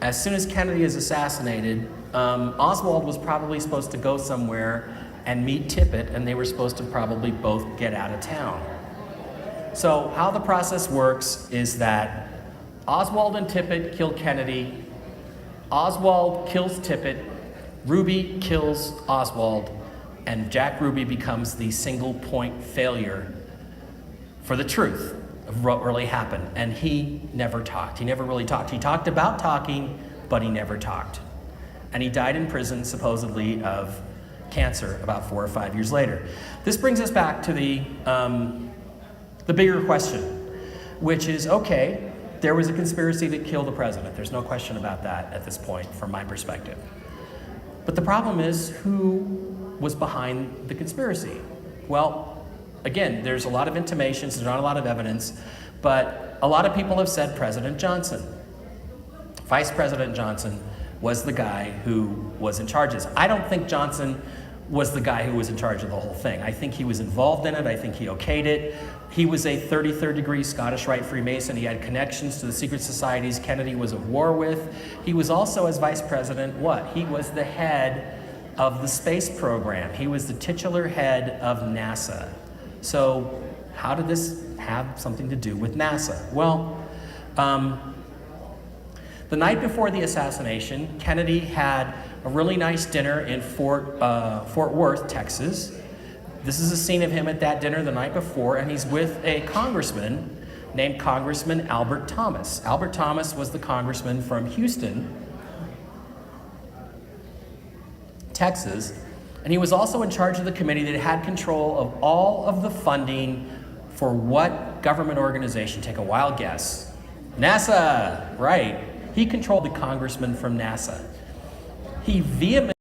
as soon as Kennedy is assassinated, Oswald was probably supposed to go somewhere and meet Tippit, and they were supposed to probably both get out of town. So how the process works is that Oswald and Tippit kill Kennedy, Oswald kills Tippit, Ruby kills Oswald, and Jack Ruby becomes the single point failure for the truth of what really happened. And he never talked. He never really talked. He talked about talking, but he never talked. And he died in prison, supposedly, of cancer about 4 or 5 years later. This brings us back to the bigger question, which is, okay, there was a conspiracy to kill the president. There's no question about that at this point, from my perspective. But the problem is, who was behind the conspiracy? Well, again, there's a lot of intimations, there's not a lot of evidence, but a lot of people have said President Johnson. Vice President Johnson was the guy who was in charge of this. I don't think Johnson was the guy who was in charge of the whole thing. I think he was involved in it. I think he okayed it. He was a 33rd degree Scottish Rite Freemason. He had connections to the secret societies Kennedy was at war with. He was also, as vice president, what? He was the head of the space program. He was the titular head of NASA. So how did this have something to do with NASA? Well, the night before the assassination, Kennedy had a really nice dinner in Fort Worth, Texas. This is a scene of him at that dinner the night before, and he's with a congressman named Congressman Albert Thomas. Albert Thomas was the congressman from Houston, Texas, and he was also in charge of the committee that had control of all of the funding for what government organization? Take a wild guess. NASA, right. He controlled the congressman from NASA. He vehemently